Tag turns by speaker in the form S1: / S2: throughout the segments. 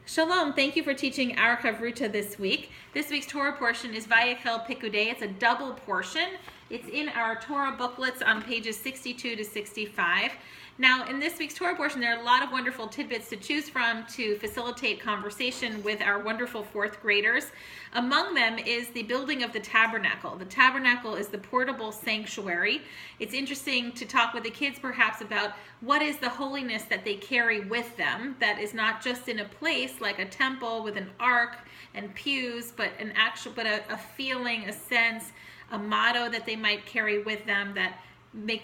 S1: Shalom, thank you for teaching our Hevruta this week. This week's Torah portion is Vayakhel Pekudei. It's a double portion. It's in our Torah booklets on pages 62 to 65. Now, in this week's Torah portion, there are a lot of wonderful tidbits to choose from to facilitate conversation with our wonderful fourth graders. Among them is the building of the tabernacle. The tabernacle is the portable sanctuary. It's interesting to talk with the kids perhaps about what is the holiness that they carry with them that is not just in a place like a temple with an ark and pews, but a feeling, a sense, a motto that they might carry with them that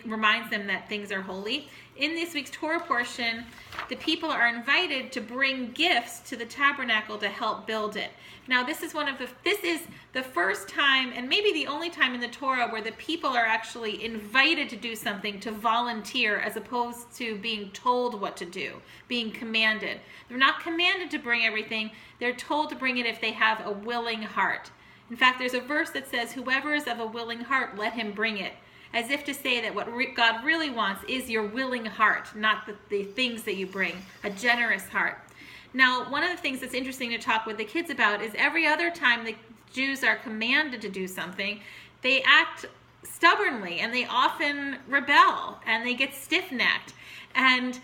S1: reminds them that things are holy. In this week's Torah portion, the people are invited to bring gifts to the tabernacle to help build it. Now, this is the first time, and maybe the only time in the Torah where the people are actually invited to do something, to volunteer, as opposed to being told what to do, being commanded. They're not commanded to bring everything. They're told to bring it if they have a willing heart. In fact, there's a verse that says, "Whoever is of a willing heart, let him bring it." As if to say that what God really wants is your willing heart, not the things that you bring, a generous heart. Now, one of the things that's interesting to talk with the kids about is every other time the Jews are commanded to do something, they act stubbornly and they often rebel and they get stiff-necked. And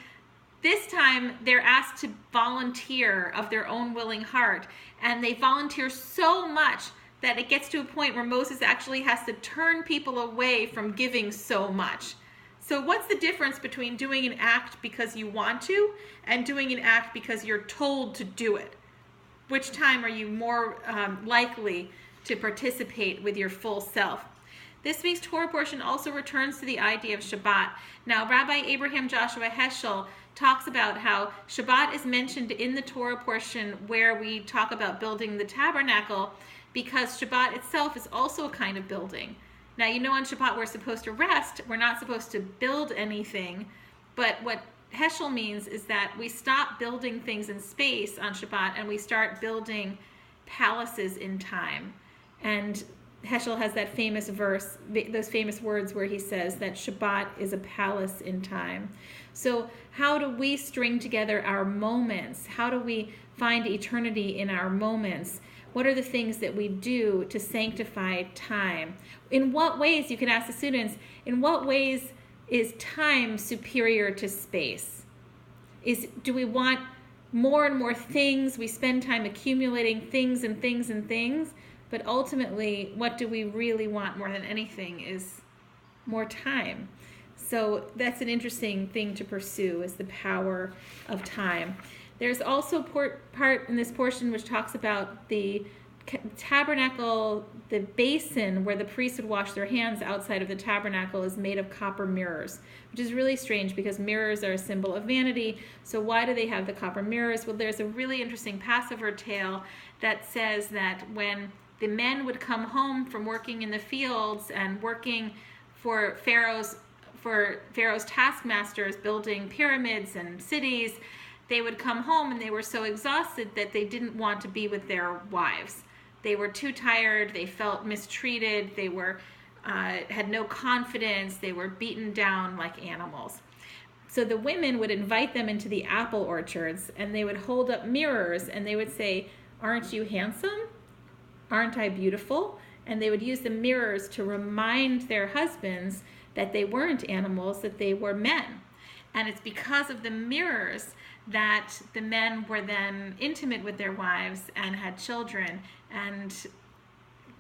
S1: this time they're asked to volunteer of their own willing heart, and they volunteer so much that it gets to a point where Moses actually has to turn people away from giving so much. So what's the difference between doing an act because you want to and doing an act because you're told to do it? Which time are you more likely to participate with your full self? This week's Torah portion also returns to the idea of Shabbat. Now, Rabbi Abraham Joshua Heschel talks about how Shabbat is mentioned in the Torah portion where we talk about building the tabernacle, because Shabbat itself is also a kind of building. Now, on Shabbat we're supposed to rest. We're not supposed to build anything. But what Heschel means is that we stop building things in space on Shabbat and we start building palaces in time. And Heschel has that famous verse, those famous words where he says that Shabbat is a palace in time. So how do we string together our moments? How do we find eternity in our moments? What are the things that we do to sanctify time? In what ways, you can ask the students, in what ways is time superior to space? Do we want more and more things? We spend time accumulating things and things and things, but ultimately, what do we really want more than anything is more time. So that's an interesting thing to pursue, is the power of time. There's also part in this portion which talks about the tabernacle. The basin where the priests would wash their hands outside of the tabernacle is made of copper mirrors, which is really strange because mirrors are a symbol of vanity. So why do they have the copper mirrors? Well, there's a really interesting Passover tale that says that when the men would come home from working in the fields and working for Pharaoh's taskmasters, building pyramids and cities, they would come home and they were so exhausted that they didn't want to be with their wives. They were too tired, they felt mistreated, they had no confidence, they were beaten down like animals. So the women would invite them into the apple orchards and they would hold up mirrors and they would say, "Aren't you handsome? Aren't I beautiful?" And they would use the mirrors to remind their husbands that they weren't animals, that they were men. And it's because of the mirrors that the men were then intimate with their wives and had children and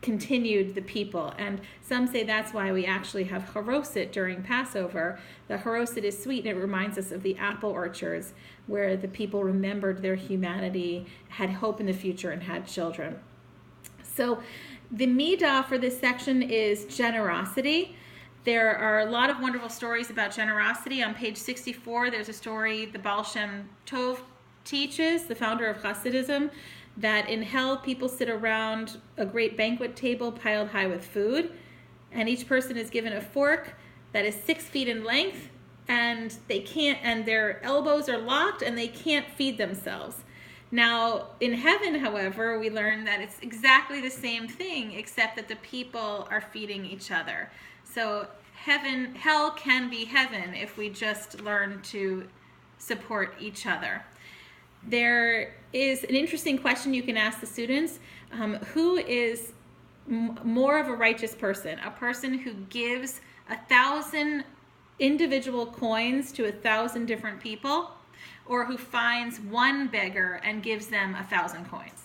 S1: continued the people. And some say that's why we actually have haroset during Passover. The haroset is sweet and it reminds us of the apple orchards where the people remembered their humanity, had hope in the future, and had children. So the midah for this section is generosity. There are a lot of wonderful stories about generosity. On page 64, there's a story the Baal Shem Tov teaches, the founder of Hasidism, that in hell people sit around a great banquet table piled high with food, and each person is given a fork that is 6 feet in length, and their elbows are locked and they can't feed themselves. Now, in heaven, however, we learn that it's exactly the same thing, except that the people are feeding each other. So hell can be heaven if we just learn to support each other. there is an interesting question you can ask the students. Who is more of a righteous person? A person who gives 1,000 individual coins to 1,000 different people, or who finds one beggar and gives them 1,000 coins?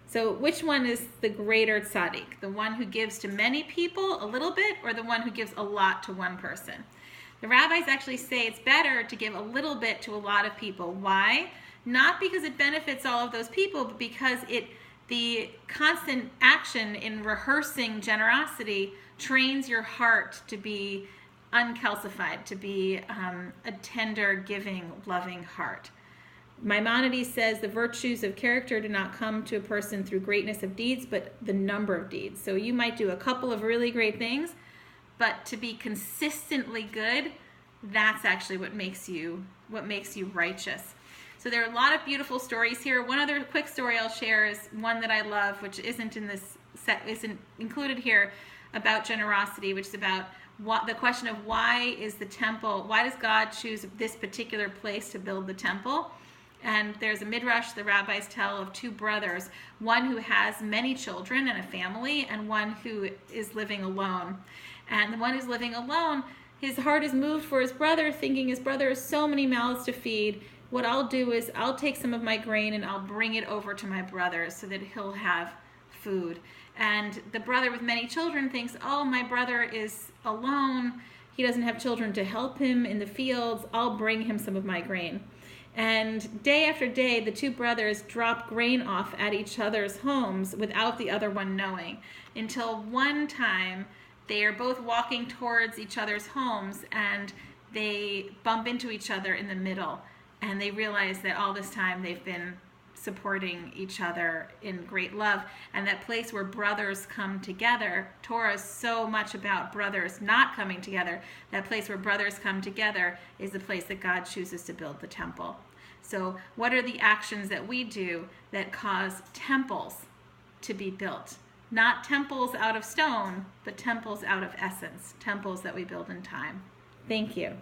S1: So which one is the greater tzaddik? The one who gives to many people a little bit, or the one who gives a lot to one person? The rabbis actually say it's better to give a little bit to a lot of people. Why? Not because it benefits all of those people, but because the constant action in rehearsing generosity trains your heart to be uncalcified, to be a tender, giving, loving heart. Maimonides says the virtues of character do not come to a person through greatness of deeds, but the number of deeds. So you might do a couple of really great things, but to be consistently good, that's actually what makes you righteous. So there are a lot of beautiful stories here. One other quick story I'll share is one that I love, which isn't included here, about generosity, which is about the question of why does God choose this particular place to build the temple? And there's a midrash the rabbis tell of two brothers, one who has many children and a family, and one who is living alone. And the one who's living alone, his heart is moved for his brother, thinking his brother has so many mouths to feed. What I'll do is I'll take some of my grain and I'll bring it over to my brother so that he'll have food. And the brother with many children thinks, oh, my brother is alone. He doesn't have children to help him in the fields. I'll bring him some of my grain. And day after day, the two brothers drop grain off at each other's homes without the other one knowing, until one time they are both walking towards each other's homes and they bump into each other in the middle. And they realize that all this time they've been supporting each other in great love. And that place where brothers come together, Torah is so much about brothers not coming together. That place where brothers come together is the place that God chooses to build the temple. So what are the actions that we do that cause temples to be built? Not temples out of stone, but temples out of essence, temples that we build in time. Thank you.